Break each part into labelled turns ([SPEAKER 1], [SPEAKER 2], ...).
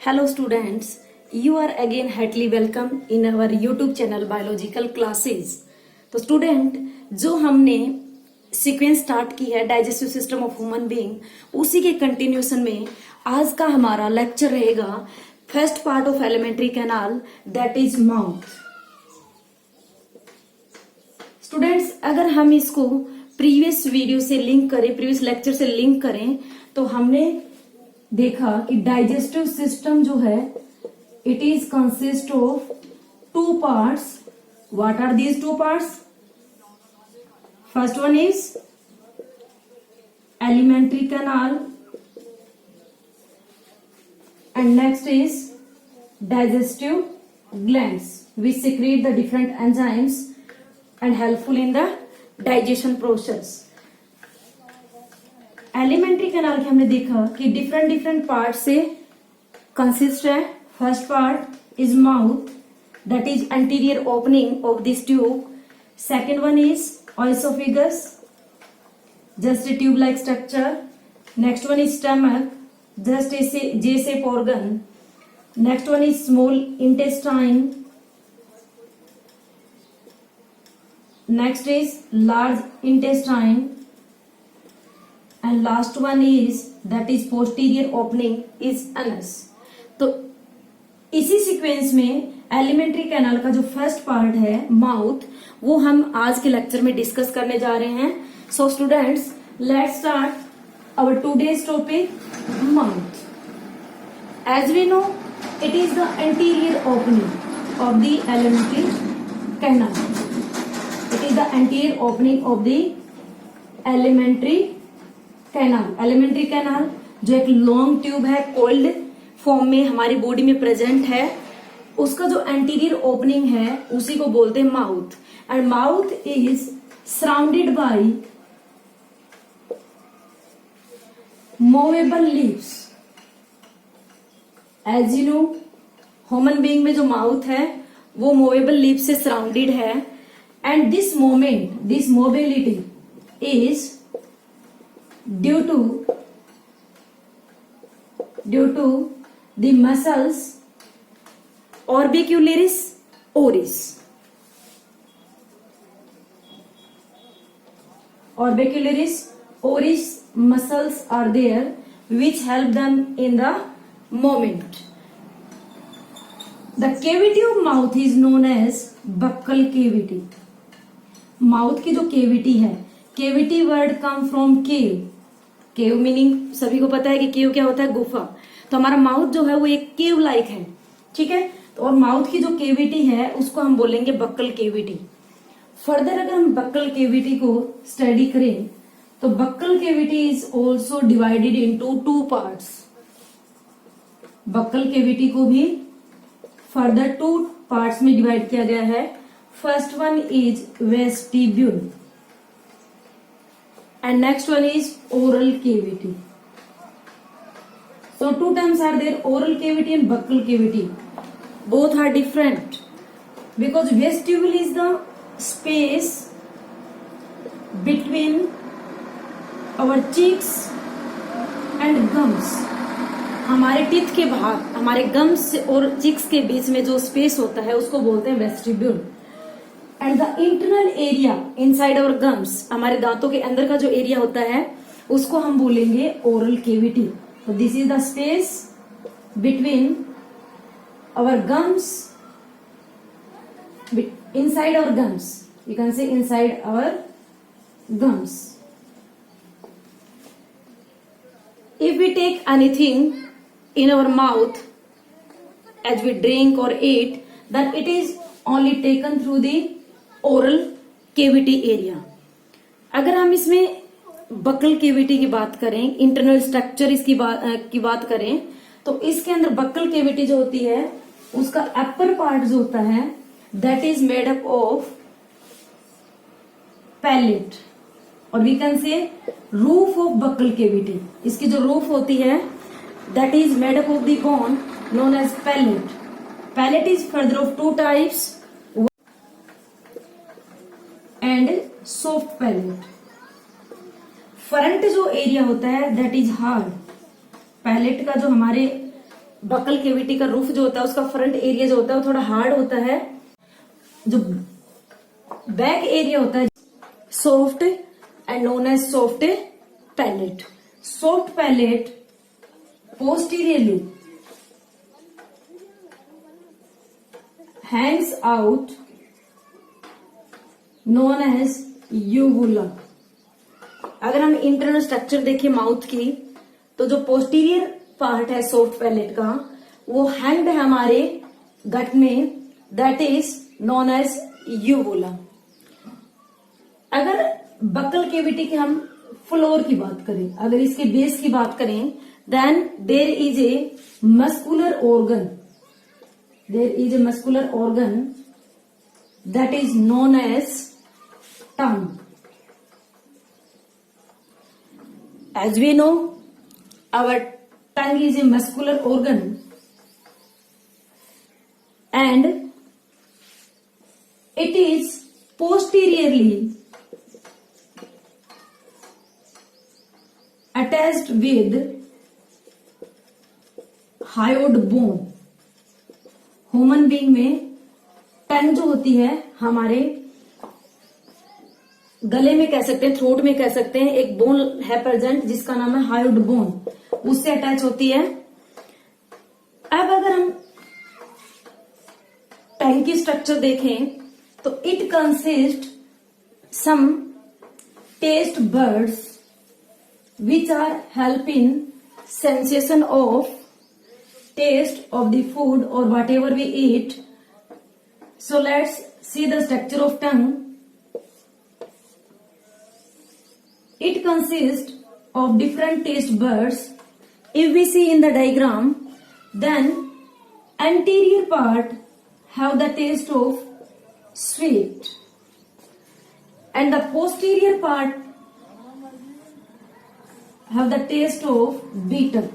[SPEAKER 1] Hello students, you are again heartily welcome in our YouTube channel Biological Classes। तो student जो हमने sequence start की है digestive system of human being उसी के कंटिन्यूशन में आज का हमारा लेक्चर रहेगा first part of elementary canal that is mouth. Students अगर हम इसको प्रीवियस वीडियो से लिंक करें, प्रीवियस लेक्चर से लिंक करें तो हमने देखा कि डाइजेस्टिव सिस्टम जो है it is consist of two parts. What are these two parts? First one is alimentary canal and next is digestive glands which secrete the different enzymes and helpful in the digestion process। Alimentary canal के हमने देखा कि different different part से consist है। First part is mouth that is anterior opening of this tube. Second one is ओएसोफेगस just a tube like structure. Next one is stomach just a J-shaped organ। Next one is small intestine। Next is large intestine and last one is that is posterior opening is anus। तो इसी sequence में alimentary canal का जो first part है mouth वो हम आज के लेक्चर में डिस्कस करने जा रहे हैं। So students let's start our today's topic mouth। As we know it is the anterior opening of the alimentary canal। It is the anterior opening of the alimentary canal। alimentary canal जो एक long tube है cold form में हमारी body में present है उसका जो anterior opening है उसी को बोलते हैं mouth. And mouth is surrounded by movable lips. As you know human being में जो माउथ है वो मूवेबल लिप्स से सराउंडेड है and this moment this mobility is due to the muscles orbicularis oris. Orbicularis oris muscles are there which help them in the movement। The cavity of mouth is known as buccal cavity। Mouth की जो cavity है, cavity word come from cave. Cave meaning सभी को पता है कि केव क्या होता है, गुफा। तो हमारा माउथ जो है वो एक केव लाइक है, ठीक है। तो और माउथ की जो केविटी है उसको हम बोलेंगे बक्कल केविटी। फर्दर अगर हम बक्कल केविटी को स्टडी करें तो buccal cavity is also divided into two parts. Buccal cavity को भी फर्दर टू पार्ट्स में डिवाइड किया गया है। First one is vestibule and next one is oral cavity. So two terms are there, oral cavity and buccal cavity. Both are different because vestibule is the space between our cheeks and gums। हमारे teeth के भाग, हमारे gums और chicks के बीच में जो space होता है उसको बोलते हैं vestibule. And the internal area inside our gums, हमारे दांतों के अंदर का जो एरिया होता है उसको हम बोलेंगे ओरल केविटी। तो this is the space between our gums, inside our gums, you can say inside our gums. If we take anything in our mouth as we drink or eat, then it is only taken through the oral cavity area। अगर हम इसमें buckle cavity की बात करें, internal structure इसकी बात करें तो इसके अंदर बक्कल केविटी जो होती है उसका अपर पार्ट जो होता है that is made up of palate और we can say roof of buccal cavity. इसकी जो रूफ होती है that is made up of the bone known as palate. Palate is further of two types and soft palate. Front जो area होता है that is hard. Palette का जो हमारे बकल केविटी का रूफ जो होता है उसका फ्रंट एरिया जो होता है वो थोड़ा हार्ड होता है, जो बैक एरिया होता है soft and known as soft palate. Soft palate posteriorly hangs out known as uvula. अगर हम इंटरनल स्ट्रक्चर देखें माउथ की तो जो पोस्टीरियर पार्ट है सॉफ्ट पैलेट का वो हैंग्ड है हमारे गट में, that is known as uvula. अगर बकल केविटी के हम फ्लोर की बात करें, अगर इसके बेस की बात करें, then there is a muscular organ. There is a muscular organ that is known as tongue. As we know, our tongue is a muscular organ and it is posteriorly attached with hyoid bone. Human being में टंग जो होती है हमारे गले में कह सकते हैं, थ्रोट में कह सकते हैं, एक बोन है प्रेजेंट जिसका नाम है हायोड बोन, उससे अटैच होती है. अब अगर हम टंग की स्ट्रक्चर देखें तो it consist some taste buds which are help in sensation of taste of the food or whatever we eat. So let's see the structure of tongue. It consists of different taste buds. If we see in the diagram, then anterior part have the taste of sweet and the posterior part have the taste of bitter.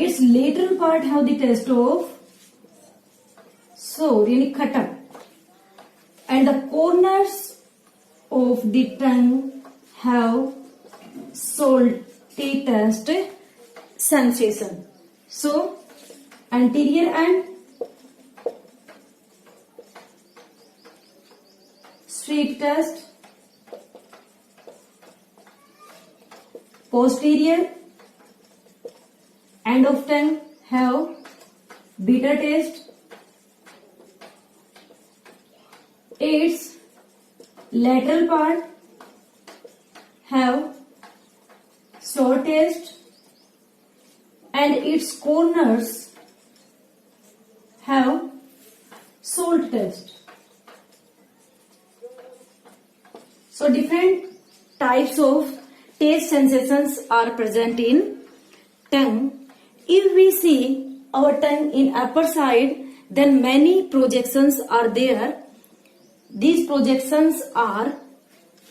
[SPEAKER 1] Its lateral part have the taste of sour, यानी खट्टा, and the corners of the tongue have salty taste sensation. So anterior and sweet taste, posterior end of tongue have bitter taste. Its lateral part have sour taste and its corners have salt taste. So different types of taste sensations are present in tongue. If we see our tongue in upper side, then many projections are there. These projections are,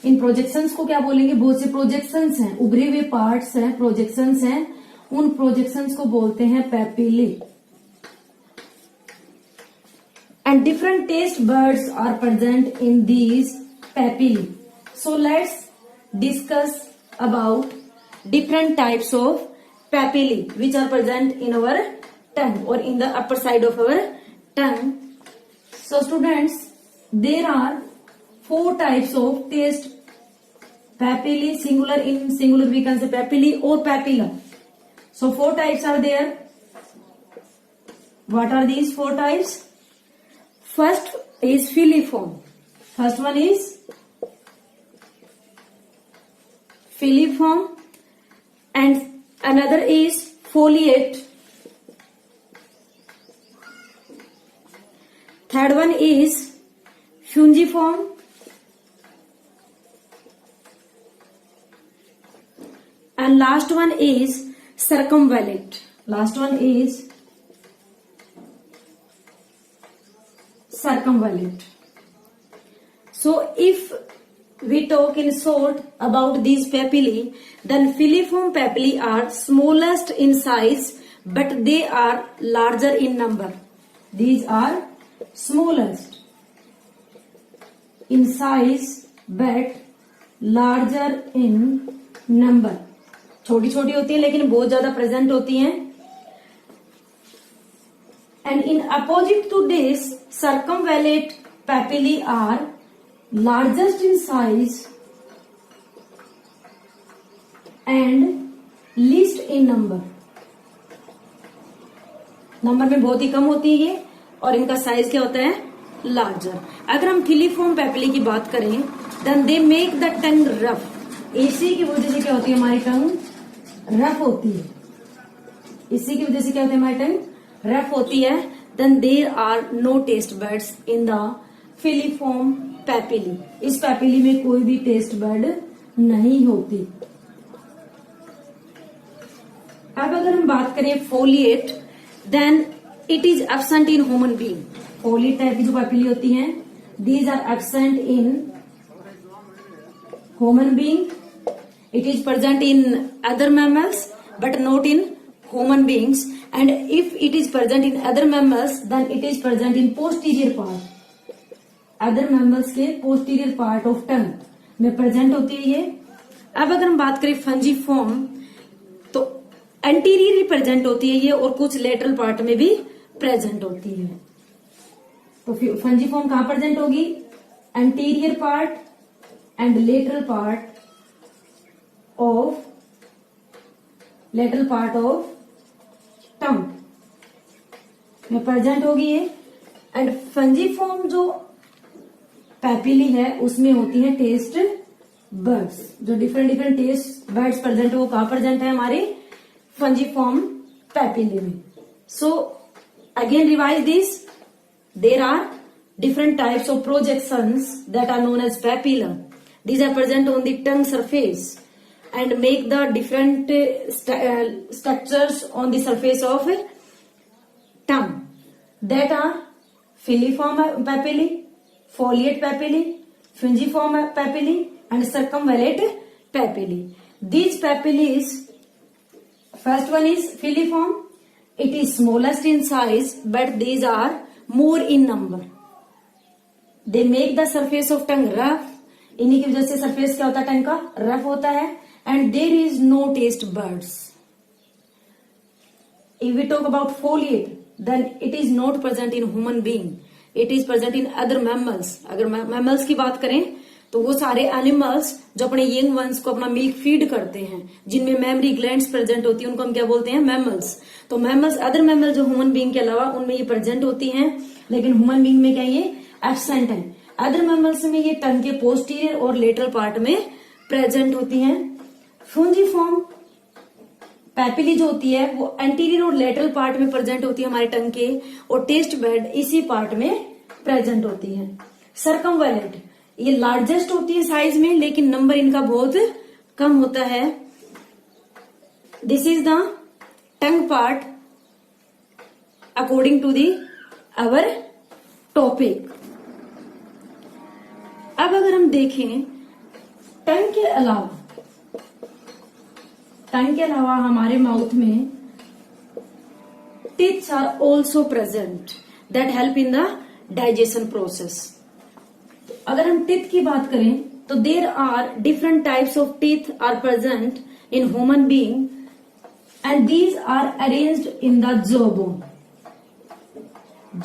[SPEAKER 1] in projections को क्या बोलेंगे, बहुत से projections हैं, उभरे हुए parts हैं, projections हैं, उन projections को बोलते हैं papillae. And different taste buds are present in these papillae. So let's discuss about different types of papillae which are present in our tongue or in the upper side of our tongue. So students, there are 4 types of taste papillae, singular, in singular we can say papillae or papilla. So 4 types are there. What are these 4 types? First is filiform. First one is filiform and another is foliate. Third one is fungiform. And last one is circumvallate. Last one is circumvallate. So if we talk in short about these papillae, then filiform papillae are smallest in size but they are larger in number. These are smallest in size but larger in number. छोटी छोटी होती हैं लेकिन बहुत ज्यादा present होती हैं. and in opposite to this, circumvallate papillae are largest in size and least in number. Number में बहुत ही कम होती है ये, और इनका साइज क्या होता है, लार्जर. अगर हम फिलीफॉर्म पेपिली की बात करें, then they make the tongue rough. इसी की वजह से क्या होती है, हमारी टंग रफ होती है. इसी की वजह से क्या होती है, हमारी टंग रफ होती है. Then there are no taste buds in the filiform papillae. इस पेपिली में कोई भी टेस्ट बर्ड नहीं होती. अब अगर हम बात करें foliate, then it is absent in human being. Foliate type की जो पेपिली होती हैं, these are absent in human being. It is present in other mammals but not in human beings. And if it is present in other mammals, then it is present in posterior part. Other mammals के posterior part of tongue में present होती है ये. अब अगर हम बात करें फंजीफॉर्म, तो एंटीरियर ही प्रेजेंट होती है ये, और कुछ लेटरल पार्ट में भी प्रेजेंट होती है. तो फंजीफॉर्म कहां प्रेजेंट होगी, anterior part and lateral part of tongue में प्रेजेंट होगी ये. एंड फंजीफॉर्म जो पेपिली है उसमें होती है टेस्ट बर्ड्स. जो डिफरेंट टेस्ट बर्ड्स प्रेजेंट है वो कहां प्रेजेंट है, हमारे फंजीफॉर्म पेपिली में. So again revise this. There are different types of projections that are known as papilla. These are present on the tongue surface and make the different structures on the surface of tongue. That are filiform papillae, foliate papillae, fungiform papillae, and circumvallate papillae. These papillae, first one is filiform. It is smallest in size, but these are more in number. They make the surface of tongue rough. इन्हीं की वजह से surface क्या होता है, टंग का rough होता है. And there is no taste buds. If we talk about foliate, then it is not present in human being. It is present in other mammals. अगर मैमल्स की बात करें तो वो सारे एनिमल्स जो अपने यंग वंस को अपना मिल्क फीड करते हैं, जिनमें मेमरी ग्लैंड्स प्रेजेंट होती है, उनको हम क्या बोलते हैं, मैमल्स. तो मैमल्स, अदर मैमल जो ह्यूमन बीइंग के अलावा उनमें ये प्रेजेंट होती हैं, लेकिन ह्यूमन बीइंग में क्या ये एब्सेंट है. अदर मैमल्स में ये टंग के पोस्टीरियर और लेटरल पार्ट में प्रेजेंट होती हैं. फंजीफॉर्म पेपिली जो होती है वो एंटीरियर और लेटरल पार्ट में प्रेजेंट होती है हमारे टंग के, और टेस्ट बर्ड इसी पार्ट में प्रेजेंट होती है. सर्कमवैलेंट, ये लार्जेस्ट होती है साइज में, लेकिन नंबर इनका बहुत कम होता है. This is the tongue part according to the our topic. अब अगर हम देखें टंग के अलावा हमारे माउथ में teeths are also present that help in the digestion process. अगर हम टीथ की बात करें तो there are different types of teeth are present in human being and these are arranged in the jaw bone.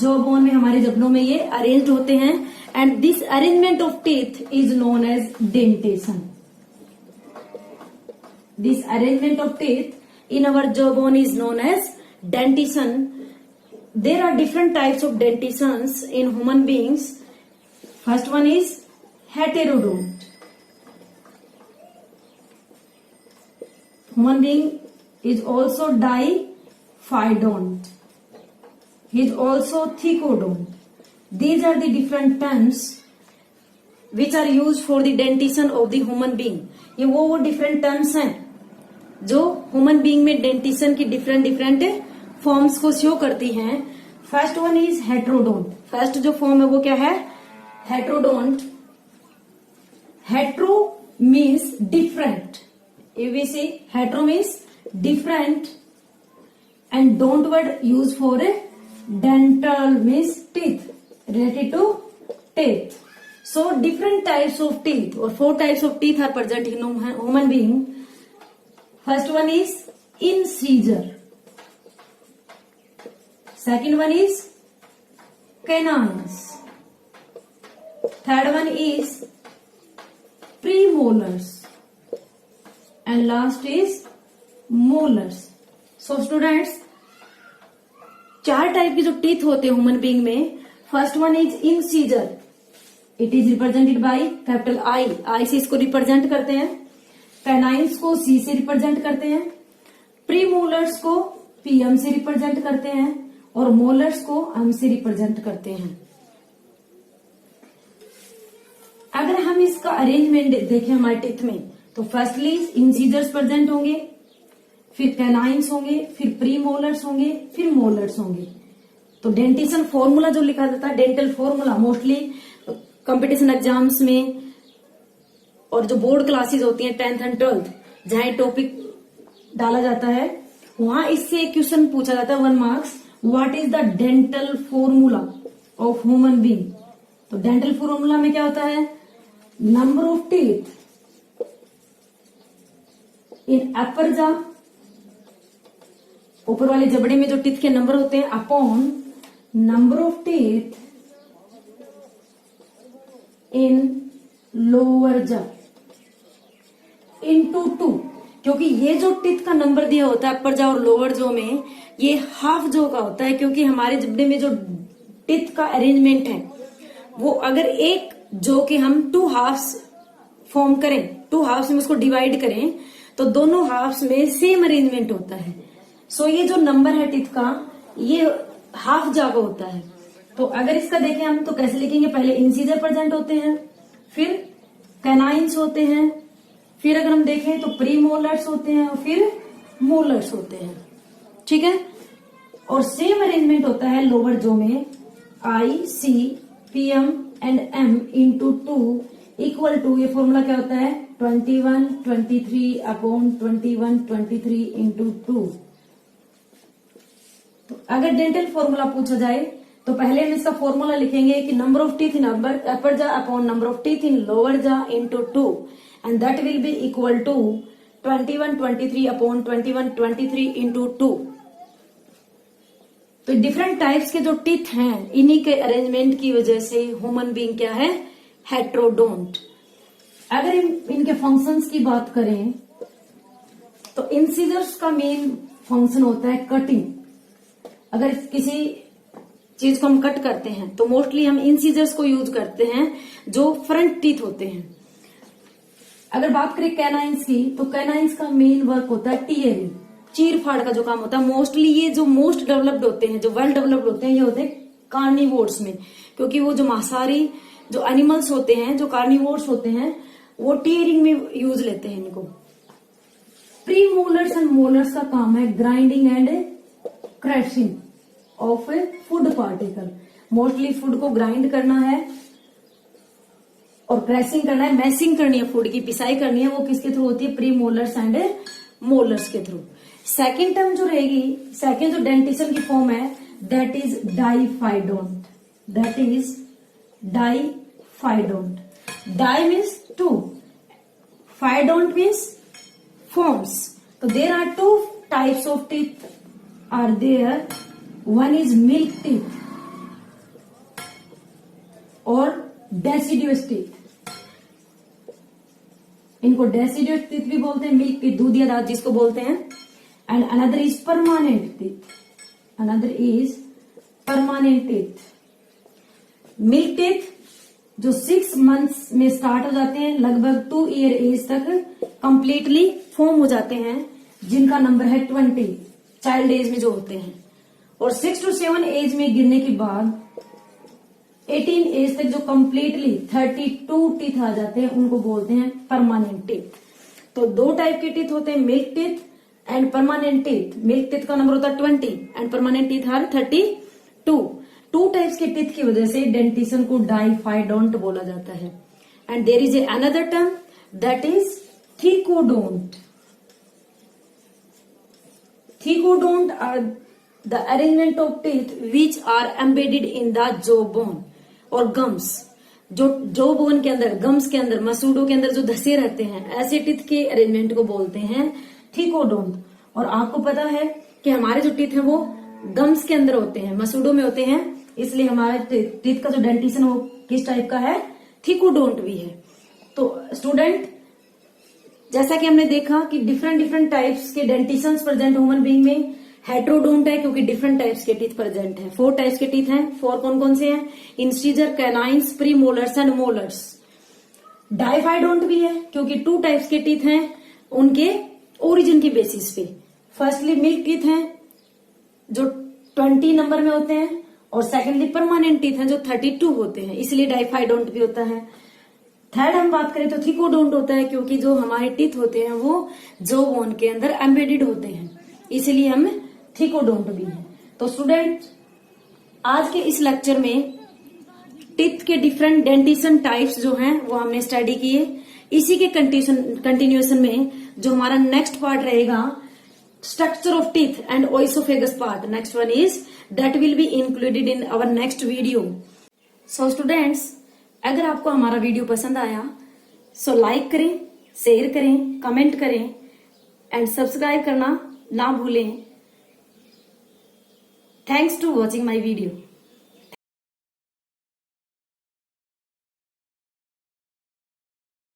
[SPEAKER 1] Jaw bone में, हमारे जबड़ों में ये अरेंज्ड होते हैं. And this arrangement of teeth is known as dentition. This arrangement of teeth in our jaw bone is known as dentition. There are different types of dentitions in human beings. First one is heterodont. Human being is also diphyodont. He is also thecodont. These are the different terms which are used for the dentition of the human being. ये वो different terms हैं जो human being में dentition की different forms को show करती हैं. First one is heterodont. First जो form है वो क्या है, heterodont. Hetero means different. If we say hetero means different and don't word used for a dental means teeth, related to teeth. So different types of teeth or 4 types of teeth are present in human being. First one is incisor. Second one is canines. Third one is premolars. And last is molars. So students, 4 type के जो teeth होते हैं human being में, first one is incisor. It is represented by capital I से इसको represent करते हैं. Canines को सी से रिप्रेजेंट करते हैं. प्रीमोलर्स को पीएम से रिप्रेजेंट करते हैं और मोलर्स को एम से रिप्रेजेंट करते हैं. अगर हम इसका अरेंजमेंट देखें हमारे टीथ में, तो फर्स्टली इंसीजर्स प्रेजेंट होंगे, फिर कैनाइन्स होंगे, फिर प्रीमोलर्स होंगे, फिर मोलर्स होंगे. तो डेंटिशन फॉर्मूला जो लिखा जाता है, dental formula, mostly competition exams में और जो बोर्ड क्लासेस होती हैं 10th एंड 12th, जहां टॉपिक डाला जाता है, वहां इससे एक क्वेश्चन पूछा जाता है 1 marks. What is the dental formula of human being? तो डेंटल फॉर्मूला में क्या होता है? Number of teeth in upper जा, ऊपर वाले जबड़े में जो टीथ के नंबर होते हैं, upon number of teeth in lower जा इनटू 2. क्योंकि ये जो टीथ का नंबर दिया होता है अपर जा और लोअर जो में, ये हाफ जो का होता है. क्योंकि हमारे जबड़े में जो टीथ का अरेंजमेंट है, वो अगर एक जो कि हम 2 हाफ्स फॉर्म करें, 2 हाफ्स में उसको डिवाइड करें, तो दोनों हाफ्स में सेम अरेंजमेंट होता है. सो ये जो नंबर है टीथ का, ये हाफ जा का होता है. तो अगर इसका देखें हम तो कैसे लिखेंगे? पहले इंसीजर प्रेजेंट होते हैं, फिर कैनाइन्स होते हैं, फिर अगर हम देखें तो प्रीमोलर्स होते हैं और फिर मोलर्स होते हैं. ठीक है. और सेम अरेंजमेंट होता है लोअर जो में, I C P M and M into 2 equal to, ये फॉर्मूला क्या होता है? 21 23 अपॉन 21 23 इंटू 2. तो अगर डेंटल फॉर्मूला पूछा जाए तो पहले हम इसका फॉर्मूला लिखेंगे कि number of teeth in upper jaw upon number of teeth in lower jaw into 2, and that will be equal to 21 23 upon 21 23 into 2. तो डिफरेंट टाइप्स के जो टीथ हैं, इन्हीं के अरेंजमेंट की वजह से ह्यूमन बीइंग क्या है? हेट्रोडोंट. अगर इनके फंक्शंस की बात करें तो इंसीजर्स का मेन फंक्शन होता है कटिंग. अगर किसी चीज को हम कट करते हैं तो मोस्टली हम इंसीजर्स को यूज करते हैं जो फ्रंट टीथ होते हैं. अगर बात करें कैनाइन्स की, तो कैनाइन्स का मेन वर्क होता है टीयरिंग, चीर फाड़ का जो काम होता है. मोस्टली ये जो मोस्ट डेवलप्ड होते हैं, जो वेल डेवलप्ड होते हैं, ये होते हैं कार्निवोर्स में. क्योंकि वो जो मांसाहारी जो एनिमल्स होते हैं, जो कार्निवोर्स होते हैं, वो टीयरिंग में यूज लेते हैं इनको. प्रीमोलर्स एंड मोलर्स का काम है grinding and crushing of food particle. Mostly food को ग्राइंड करना है और क्रैशिंग करना है, मैशिंग करनी है, फूड की पिसाई करनी है. वो किसके थ्रू होती है? प्रीमोलर्स एंड मोलर्स के थ्रू. सेकेंड टर्म जो रहेगी, सेकेंड जो डेंटिशन की फॉर्म है, that is diphyodont. That is diphyodont. Di means 2, phyodont means forms. So there are 2 types of teeth are there. One is milk teeth or deciduous teeth. इनको deciduous teeth भी बोलते हैं, milk teeth, दूधिया दांत जिसको बोलते हैं. And another is permanent teeth. Another is permanent teeth. Milk teeth जो 6 मंथ्स में स्टार्ट हो जाते हैं, लगभग 2 ईयर एज तक कंप्लीटली फॉर्म हो जाते हैं, जिनका नंबर है 20 चाइल्ड एज में जो होते हैं. और 6 to 7 एज में गिरने के बाद 18 एज तक जो कंप्लीटली 32 टीथ आ जाते हैं, उनको बोलते हैं परमानेंट टीथ. तो 2 टाइप के टीथ होते हैं, milk teeth and permanent teeth. Milk teeth का नंबर होता है 20 and permanent teeth are 32. 2 types के टीथ की वजह से डेंटिशन को डाइफाइडोंट बोला जाता है. And there is a another term that is thecodont. Thecodont are the arrangement of teeth which are embedded in the jaw bone और गम्स. जो जॉ बोन के अंदर, गम्स के अंदर, मसूड़ों के अंदर जो धसे रहते हैं, ऐसे टीथ के अरेंजमेंट को बोलते हैं थिकोडोंट. और आपको पता है कि हमारे जो टीथ है वो गम्स के अंदर होते हैं, मसूड़ों में होते हैं, इसलिए हमारे टीथ का जो डेंटिशन वो किस टाइप का है, थिकोडोंट भी है। तो स्टूडेंट, जैसा कि हमने देखा कि डिफरेंट टाइप्स के डेंटिशन प्रेजेंट ह्यूमन बीइंग में। हेट्रोडोंट है क्योंकि डिफरेंट टाइप्स के टीथ प्रेजेंट है। 4 टाइप्स के टीथ हैं। 4 कौन कौन से हैं? Incisor, canines, premolars and molars. Diphyodont भी है क्योंकि 2 टाइप्स के टीथ हैं उनके ओरिजिन की बेसिस पे। फर्स्टली मिल्क टीथ हैं जो 20 नंबर में होते हैं, और सेकेंडली परमानेंट टीथ हैं जो 32 होते हैं, इसलिए डाइफाइडोंट भी होता है। थर्ड हम बात करें तो थिकोडोंट होता है क्योंकि जो हमारे टीथ होते हैं वो जो बोन के अंदर एम्बेडेड होते हैं, इसीलिए हम थिकोडोंट भी है। तो स्टूडेंट, आज के इस लेक्चर में टीथ के डिफरेंट डेंटिशन टाइप्स जो हैं वो हमने स्टडी किए। इसी के कंटिन्यूएशन में जो हमारा नेक्स्ट पार्ट रहेगा, structure of teeth and oesophagus part, next one is that will be included in our next video. So students, अगर आपको हमारा वीडियो पसंद आया सो लाइक करें, शेयर करें, कमेंट करें एंड सब्सक्राइब करना ना भूलें। Thanks to watching my video.